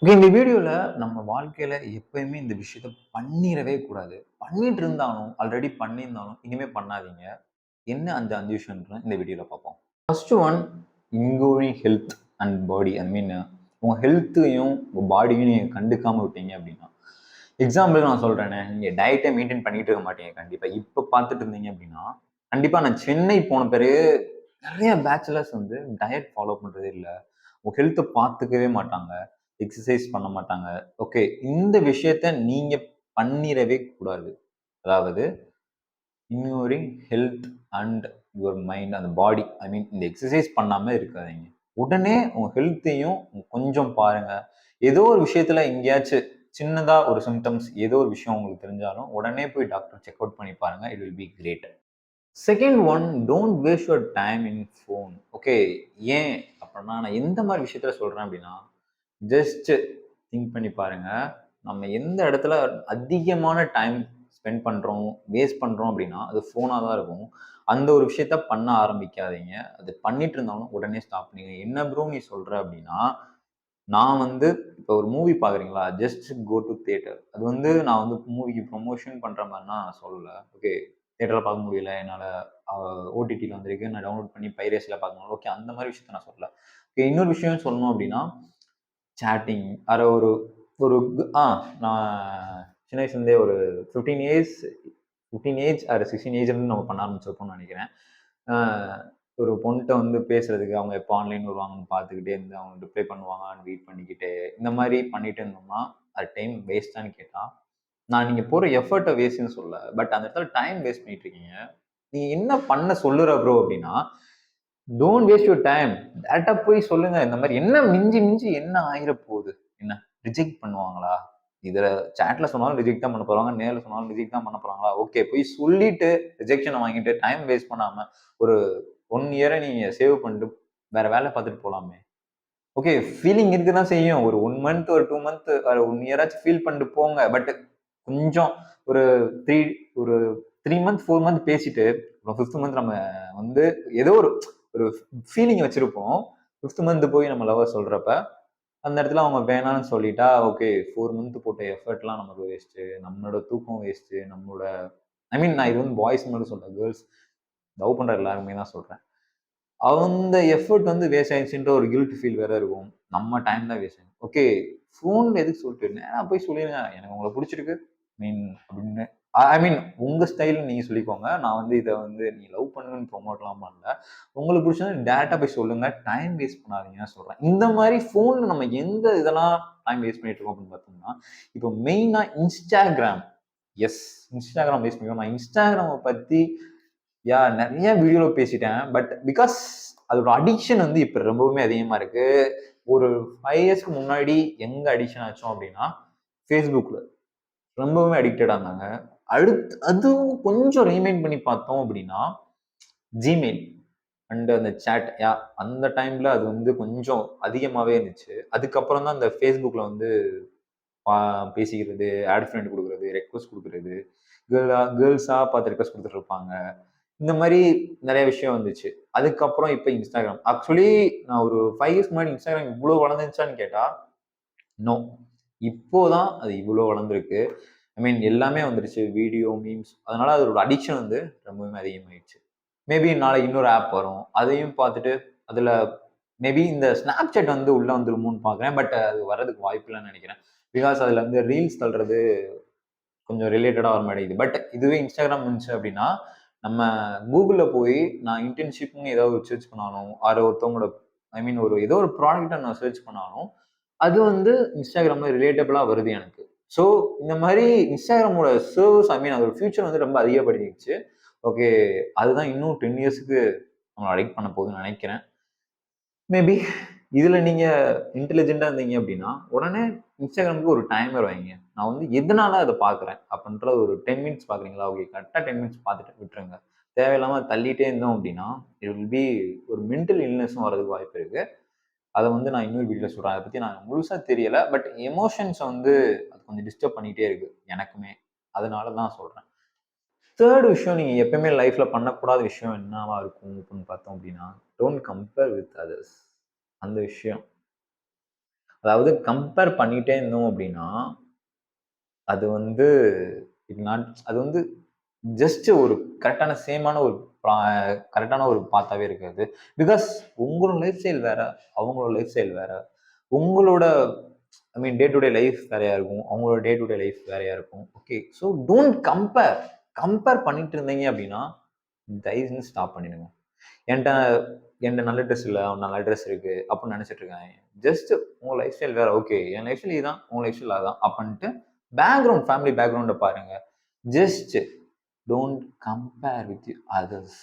Okay. இந்த வீடியோல நம்ம வாழ்க்கையில எப்பயுமே இந்த விஷயத்த பண்ணிறவே கூடாது. பண்ணிட்டு இருந்தாலும், ஆல்ரெடி பண்ணியிருந்தாலும், இனிமே பண்ணாதீங்க. என்ன அந்த 5 விஷயம்ன்றத இந்த வீடியோல பார்ப்போம். First one incoming health and body. I mean உங்க ஹெல்த்தையும், உங்க பாடியும் நீங்க கண்டுக்காம விட்டீங்க அப்படின்னா, எக்ஸாம்பிளுக்கு நான் சொல்றேனே, நீங்க டயட்ட மெயின்டெயின் பண்ணிட்டு இருக்க மாட்டீங்க கண்டிப்பா. இப்ப பார்த்துட்டு இருந்தீங்க அப்படின்னா, கண்டிப்பா நான் சென்னை போன பிறகு நெறைய பேச்சுலர்ஸ் வந்து டயட் ஃபாலோ பண்றதே இல்ல. உங்க ஹெல்த்த பார்த்துக்கவே மாட்டாங்க. எக்ஸர்சைஸ் பண்ண மாட்டாங்க. ஓகே. இந்த விஷயத்த நீங்க பண்ணிறவே கூடாது. அதாவது ignoring health and your mind அந்த பாடி. ஐ மீன் இந்த எக்ஸர்சைஸ் பண்ணாம இருக்காதீங்க. உடனே உங்க ஹெல்த்தையும் கொஞ்சம் பாருங்க. ஏதோ ஒரு விஷயத்துல எங்கேயாச்சும் சின்னதா ஒரு சிம்ப்டம்ஸ் ஏதோ ஒரு விஷயம் உங்களுக்கு தெரிஞ்சாலும், உடனே போய் டாக்டர் செக் அவுட் பண்ணி பாருங்க. It will be great. Second one don't waste your time in phone. Okay. ஏன் அப்படின்னா, நான் எந்த மாரி விஷயத்துல சொல்றேன் அப்படின்னா, ஜஸ்ட் திங்க் பண்ணி பாருங்க. நம்ம எந்த இடத்துல அதிகமான டைம் ஸ்பெண்ட் பண்றோம், வேஸ்ட் பண்றோம் அப்படின்னா, அது ஃபோனா தான் இருக்கும். அந்த ஒரு விஷயத்த பண்ண ஆரம்பிக்காதீங்க. அது பண்ணிட்டு இருந்தாலும் உடனே ஸ்டாப் பண்ணுங்க. என்ன ப்ரோ நீ சொல்ற அப்படின்னா, நான் வந்து இப்போ ஒரு மூவி பார்க்குறீங்களா? Just go to theatre. அது வந்து நான் வந்து மூவிக்கு ப்ரமோஷன் பண்ற மாரிலாம் நான் சொல்லல. ஓகே. தியேட்டர்ல பார்க்க முடியல. என்னால அ ஓடிடில வந்திருக்கு. நான் டவுன்லோட் பண்ணி பைரசில பார்க்கணும். ஓகே. அந்த மாரி விஷயத்த நான் சொல்லல. ஓகே. இன்னொரு விஷயம் சொல்லணும் அப்படின்னா, சாட்டிங் அத ஒரு ஒரு கு ஆ நான் சின்ன வயசுலேருந்தே ஒரு 15 இயர்ஸ் 15 ஏஜ் ஆர் 16 ஏஜ்லேருந்து நம்ம பண்ண ஆரம்பிச்சிருப்போம்னு நெனைக்கிறேன். அ ஒரு பொண்ணுட்ட வந்து பேசுறதுக்கு அவங்க எப்போ ஆன்லைன் வருவாங்கன்னு பார்த்துக்கிட்டே இருந்து, அவங்க ரிப்ளை பண்ணுவாங்கன்னு வெயிட் பண்ணிக்கிட்டு, இந்த மாரி பண்ணிட்டு இருந்தோம்னா, அது டைம் வேஸ்ட்டான்னு கேட்டா, நான் நீங்க போடுற எஃபோர்ட்ட வேஸ்ட்ன்னு சொல்லல. பட் அந்த இடத்துல டைம் வேஸ்ட் பண்ணிட்டு இருக்கீங்க. நீங்க என்ன பண்ண சொல்லுற ப்ரோ அப்டின்னா, டோன்ட் வேஸ்ட் யூர் டைம். டைரக்ட்டா போய் சொல்லுங்க. இந்த மாரி என்ன மிஞ்சி மிஞ்சி என்ன ஆயிர போகுது? என்ன ரிஜெக்ட் பண்ணுவாங்களா? இதுல சாட்ல சொன்னாலும் ரிஜெக்ட் தான் பண்ண போறாங்க. நேர்ல சொன்னாலும் ரிஜெக்ட் தான் பண்ண போறாங்களா? ஓகே. போய் சொல்லிட்டு ரிஜெக்ஷன வாங்கிட்டு டைம் வேஸ்ட் பண்ணாம ஒரு 1 இயர நீங்க சேவ் பண்ணிட்டு வேற வேல பார்த்துட்டு போலாமே. ஓகே. ஃபீலிங் இருக்க தான் செய்யும். ஒரு 1 மந்த், ஒரு 2 மந்த், ஒரு 1 இயராச்சும் ஃபீல் பண்ணிட்டு போங்க. பட் கொஞ்சம் ஒரு 3 ஒரு 3 மந்த், 4 மந்த் பேசிட்டு, அப்புறம் 5த் மந்த் நம்ம வந்து ஏதோ ஒரு ஒரு ஃபீலிங் வச்சிருப்போம். 5த் மந்த் போய் நம்ம லவ்வ சொல்றப்ப, அந்த இடத்துல அவங்க வேணான்னு சொல்லிட்டா, ஓகே 4 மந்த் போட்ட எஃபர்ட்லாம் நமக்கு வேஸ்ட்டு. நம்மளோட தூக்கம் வேஸ்ட்டு. நம்மளோட ஐ மீன் நான் இது வந்து பாய்ஸ் மட்டும் சொல்லல. கேர்ல்ஸ் லவ் பண்ற எல்லாருமே தான் சொல்றேன். அந்த எஃபோர்ட் வந்து வேஸ்ட் ஆயிடுச்சுன்ற ஒரு கில்ட் ஃபீல் வேற இருக்கும். நம்ம டைம் தான் வேஸ்ட் ஆகும். ஓகே. ஃபோன்ல எதுக்கு சொல்லிட்டு நேரா போய் சொல்லிருங்க. எனக்கு உங்கள புடிச்சிருக்கு. மீன் அப்படின்னு. ஐ மீன் உங்க ஸ்டைல்ன்னு நீங்க சொல்லிக்கோங்க. நான் வந்து இத வந்து நீ லவ் பண்ணுங்கன்னு ப்ரமோட்லாம் பண்ணல. உங்களுக்கு புடிச்சதுன்னா டைரக்ட்டா போய் சொல்லுங்க. டைம் வேஸ்ட் பண்ணாதீங்கன்னு சொல்றேன். இந்த மாரி ஃபோன்ல நம்ம எந்த இதெல்லாம் டைம் வேஸ்ட் பண்ணிட்டு இருக்கோம் அப்படின்னு பார்த்தோம்னா, இப்போ மெயினா Instagram. எஸ். Instagram வேஸ்ட் பண்ணிருக்கோம். நான் Instagramம பத்தி நெறைய வீடியோல பேசிட்டேன். பட் பிகாஸ் அதோட அடிக்ஷன் வந்து இப்ப ரொம்பவுமே அதிகமா இருக்கு. ஒரு 5 இயர்ஸ்க்கு முன்னாடி எங்க அடிக்ஷன் ஆச்சோம் அப்டின்னா, Facebookல ரொம்பவுமே அடிக்டடா இருந்தாங்க. அதுவும் கொஞ்சம் ரீமைண்ட் பண்ணி பார்த்தோம் அப்டின்னா, Gmail அண்ட் அந்த சாட் அந்த டைம்ல அது வந்து கொஞ்சம் அதிகமாவே இருந்துச்சு. அதுக்கப்புறம் தான் இந்த Facebookல வந்து பா பேசிக்கிறது, ஆட் ஃப்ரெண்ட் குடுக்குறது, ரெக்வெஸ்ட் குடுக்குறது, கேர்ல்ஸா பார்த்து ரெக்வெஸ்ட் குடுத்துட்டு இருப்பாங்க. இந்த மாரி நெறைய விஷயம் வந்துச்சு. அதுக்கப்புறம் இப்ப Instagram. ஆக்சுவலி நான் ஒரு 5 இயர்ஸ்க்கு முன்னாடி Instagram இவ்ளோ வளர்ந்துருச்சான்னு கேட்டா, நோ. இப்போ தான் அது இவ்ளோ வளர்ந்திருக்கு. ஐ மீன் எல்லாமே வந்துருச்சு. Video, memes. அதனால அதோட அடிக்ஷன் வந்து ரொம்பவுமே அதிகமாயிருச்சு. மேபி நாளைக்கு இன்னொரு ஆப் வரும். அதையும் பார்த்துட்டு அதுல மேபி இந்த Snapchat வந்து உள்ள வந்துருமோன்னு பார்க்குறேன். பட் அது வர்றதுக்கு வாய்ப்பு இல்லன்னு நெனைக்கிறேன். பிகாஸ் அதுல வந்து ரீல்ஸ் தள்ளுறது கொஞ்சம் ரிலேட்டடா வர மாட்டேங்குது. பட் இதுவே Instagram இருந்துச்சு அப்டின்னா, நம்ம Googleல போய் நான் இன்டர்ன்ஷிப்ன்னு ஏதாவது ஒரு சர்ச் பண்ணாலும், ஆர் ஒருத்தவங்களோட ஐ மீன் ஏதோ ஒரு ப்ராடக்ட்ட நான் சர்ச் பண்ணாலும், அது வந்து Instagramல ரிலேட்டபிளா வருது எனக்கு. ஸோ இந்த மாரி Instagramமோட சர்வர்ஸ் ஐ மீன் அதோட ஃபியூச்சர் வந்து ரொம்ப அதிகப்படுத்திருச்சு. ஓகே. அதுதான் இன்னும் 10 இயர்ஸ்க்கு நம்மள அடிக்ட் பண்ண போகுதுன்னு நெனைக்கிறேன். மேபி இதுல நீங்க இன்டெலிஜென்ட்டா இருந்தீங்க அப்டின்னா, உடனே Instagramக்கு ஒரு டைமர் வைங்க. நான் வந்து எதனால அத பார்க்குறேன் அப்படின்ற ஒரு 10 மினிட்ஸ் பார்க்குறீங்களா? ஓகே. கரெக்ட்டா 10 மினிட்ஸ் பார்த்துட்டு விட்டுருங்க. தேவையில்லாம தள்ளிட்டே இருந்தோம் அப்டின்னா, இட் வில் பி ஒரு மென்டல் இல்னஸும் வரதுக்கு வாய்ப்பு இருக்கு. அத வந்து நான் இன்னொரு வீடியோல சொல்றேன். அத பத்தி நான் முழுசா தெரியல. பட் எமோஷன்ஸ வந்து அது கொஞ்சம் டிஸ்டர்ப் பண்ணிட்டே இருக்கு எனக்குமே. அதனால தான் சொல்றேன். 3 விஷயம் நீங்க எப்பவுமே லைஃப்ல பண்ணக்கூடாத விஷயம் என்னவா இருக்கும் அப்படின்னு பார்த்தோம் அப்டின்னா, டோன்ட் கம்பேர் வித் அதர்ஸ். அந்த விஷயம். அதாவது கம்பேர் பண்ணிட்டே இருந்தோம் அப்படின்னா, அது வந்து அது வந்து ஜஸ்ட் ஒரு கரெக்ட்டான சேமான ஒரு பா கரெக்ட்டான ஒரு பாத்தாவே இருக்காது. பிகாஸ் உங்களோட லைஃப் ஸ்டைல் வேற, அவங்களோட லைஃப் ஸ்டைல் வேற. உங்களோட ஐ மீன் டே டு டே லைஃப் வேறையா இருக்கும். அவங்களோட டே டு டே லைஃப் வேறையா இருக்கும். Okay. So don't compare. Compare பண்ணிட்டு இருந்தீங்க அப்படின்னா, தயவு செஞ்சு ஸ்டாப் பண்ணிடுங்க. என்ட்ட என்ட்ட நல்ல ட்ரெஸ் இல்ல, அவன் நல்ல ட்ரெஸ் இருக்கு அப்படின்னு நினைச்சிட்டு இருக்காங்க. ஜஸ்ட் உங்க லைஃப் ஸ்டைல் வேற. ஓகே. என் லைஃப் ஸ்டைல் இதான். உங்க லைஃப் ஸ்டைல் அதான். அப்படின்ட்டு பேக்கிரவுண்ட் ஃபேமிலி பேக்கிரவுண்ட பாருங்க. Just don't compare with others.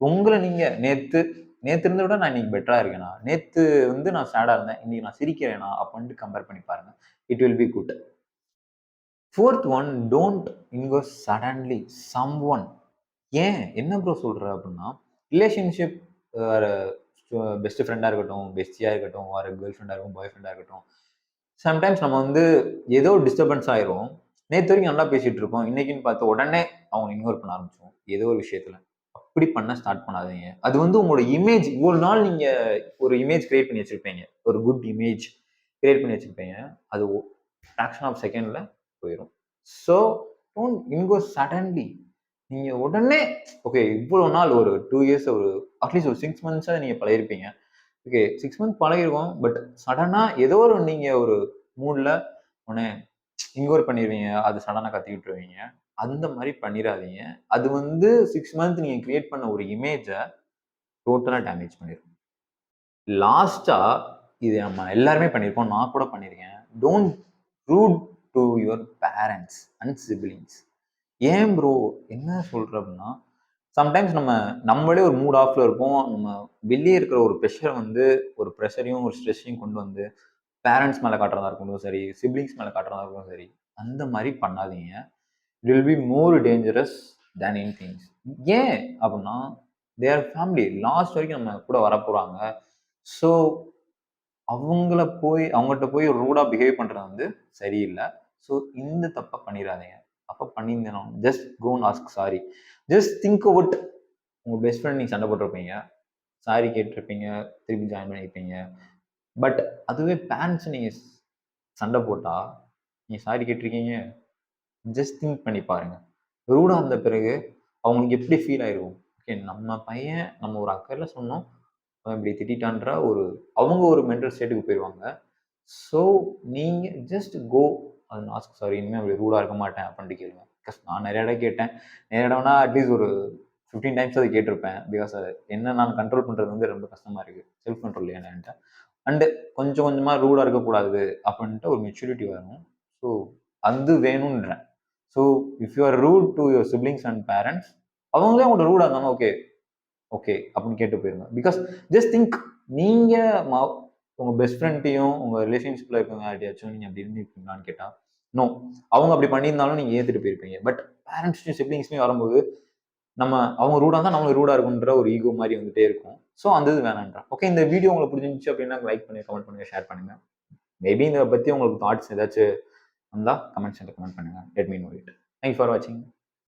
உங்கள நீங்க நேத்து நேத்து இருந்தத விட நான் இன்னைக்கு பெட்டரா இருக்கேனா? நேத்து வந்து நான் சேடா இருந்தேன். இன்னைக்கு நான் சிரிக்கிறேனா? அப்படின்ட்டு கம்பேர் பண்ணி பாருங்க. It will be good. 4த் one don't invest suddenly someone. ஏன்? என்ன ப்ரோ சொல்ற அப்படின்னா, ரிலேஷன்ஷிப் வேற பெஸ்ட் ஃப்ரெண்டா இருக்கட்டும், பெஸ்டியா இருக்கட்டும், ஒரு கேர்ள் ஃப்ரெண்டா இருக்கட்டும், பாய் ஃப்ரெண்டா இருக்கட்டும். சம்டைம்ஸ் நம்ம வந்து ஏதோ டிஸ்டர்பன்ஸ் ஆயிரும். நேத்து வரைக்கும் நல்லா பேசிட்டு இருப்போம். இன்னைக்குன்னு பார்த்து உடனே அவங்க இக்னோர் பண்ண ஆரம்பிச்சுருவோம். ஏதோ ஒரு விஷயத்துல. அப்படி பண்ண ஸ்டார்ட் பண்ணாதீங்க. அது வந்து உங்களோட இமேஜ் இவ்வளவு நாள் நீங்க ஒரு இமேஜ் கிரியேட் பண்ணி வச்சிருப்பீங்க. ஒரு குட் இமேஜ் கிரியேட் பண்ணி வச்சிருப்பீங்க. அது ஃபிராக்ஷன் ஆஃப் செகண்ட்ல போயிரும். So don't income suddenly. நீங்க உடனே ஓகே இவ்வளவு நாள் ஒரு 2 இயர்ஸ் ஒரு அட்லீஸ்ட் ஒரு 6 மந்த்ஸா நீங்க பழகிருப்பீங்க. ஓகே 6 மந்த் பழகிருக்கோம். பட் சடனா ஏதோ ஒரு நீங்க ஒரு மூட்ல உடனே இக்னோர் பண்ணிருவீங்க. அது சடனா கத்தி விட்டுருவீங்க. அந்த மாரி பண்ணிறாதீங்க. அது வந்து 6 மந்த் நீங்க கிரியேட் பண்ண ஒரு இமேஜ டோட்டலா டேமேஜ் பண்ணிரும். லாஸ்ட்டா இது நம்ம எல்லாருமே பண்ணியிருப்போம். நான் கூட பண்ணியிருக்கேன். Don't rude to your parents and siblings. ஏன் ப்ரோ? என்ன சொல்ற அப்படின்னா, சம்டைம்ஸ் நம்மளே ஒரு மூட் ஆஃப்ல இருப்போம். நம்ம வெளியே இருக்கிற ஒரு ப்ரெஷர வந்து ஒரு ப்ரெஷரையும், ஒரு ஸ்ட்ரெஸ்ஸையும் கொண்டு வந்து பேரண்ட்ஸ் மேல காட்டுறதா இருக்கட்டும் சரி, சிப்லிங்ஸ் மேல காட்டுறதா இருக்கட்டும் சரி, அந்த மாரி பண்ணாதீங்க. It will be more dangerous than anythings. ஏன் அப்படின்னா, தே ஆர் ஃபேமிலி. லாஸ்ட் வரைக்கும் நம்ம கூட வரப்போறாங்க. ஸோ அவங்கட்ட போய் ரூடா பிஹேவ் பண்றது வந்து சரியில்ல. ஸோ இந்த தப்ப பண்ணிறாதீங்க. தப்ப பண்ணியிருந்தேனா just go and ask sorry. Just think about உங்க பெஸ்ட் ஃப்ரெண்ட் நீங்க சண்டை போட்டிருப்பீங்க. சாரி கேட்டிருப்பீங்க. திருப்பி ஜாயின் பண்ணியிருப்பீங்க. பட் அதுவே பேரண்ட்ஸ் நீங்க சண்டை போட்டா, நீங்க சாரி கேட்டிருக்கீங்க. ஜஸ்ட் திங்க் பண்ணி பாருங்க. ரூடா இருந்த பிறகு அவங்களுக்கு எப்படி ஃபீல் ஆயிருக்கும்? ஓகே நம்ம பையன் நம்ம ஒரு அக்கறையில சொன்னோம். அவன் இப்படி திட்டிட்டான்ற அவங்க ஒரு மென்டல் ஸ்டேட்டுக்கு போயிருவாங்க. ஸோ நீங்க just go and ask sorry. இனிமே அப்படி ரூடா இருக்க மாட்டேன் அப்படின்ட்டு கேளுங்க. பிகாஸ் நான் நெறைய இடம் கேட்டேன். நெறைய இடம்னா அட்லீஸ்ட் ஒரு 15 டைம்ஸ் அது கேட்டிருப்பேன். பிகாஸ் அது என்ன நான் கண்ட்ரோல் பண்றது வந்து ரொம்ப கஷ்டமா இருக்கு. செல்ஃப் கண்ட்ரோல் இல்லையா என்ட்ட. அண்ட் கொஞ்சம் கொஞ்சமா ரூடா இருக்கக்கூடாது அப்படின்ட்டு ஒரு மெச்சூரிட்டி வரணும். ஸோ அது வேணும்ன்றேன். So if you are rude to your siblings and parents, அவங்களே உங்கள்ட்ட ரூடா இருந்தாலும் ஓகே, ஓகே அப்படின்னு கேட்டு போயிருங்க. பிகாஸ் ஜஸ்ட் திங்க் நீங்க ம உங்க பெஸ்ட் ஃப்ரெண்ட்டையும், உங்க ரிலேஷன்ஷிப்ல இருக்கவங்க யார்ட்டயாச்சும் நீங்க அப்படி இருந்திருக்கீங்களான்னு கேட்டா, நோ. அவங்க அப்படி பண்ணியிருந்தாலும் நீங்க ஏத்துட்டு போயிருப்பீங்க. பட் பேரண்ட்ஸ்லயும், சிப்லிங்ஸ்லயும் வரும்போது, அவங்க ரூடா இருந்தா நம்மளும் ரூடா இருக்கும்ன்ற ஒரு ஈகோ மாரி வந்துட்டே இருக்கும். ஸோ அந்த இது வேணான்றேன். ஓகே இந்த வீடியோ உங்களுக்கு புடிச்சிருந்துச்சு அப்படின்னா லைக் பண்ணுங்க, கமெண்ட் பண்ணுங்க, ஷேர் பண்ணுங்க. மேபி இத பத்தி உங்களுக்கு தாட்ஸ் ஏதாச்சும் வந்தா கமெண்ட் செக்ஷன்ல கமெண்ட் பண்ணுங்க. Let me know it. Thanks for வாட்சிங்.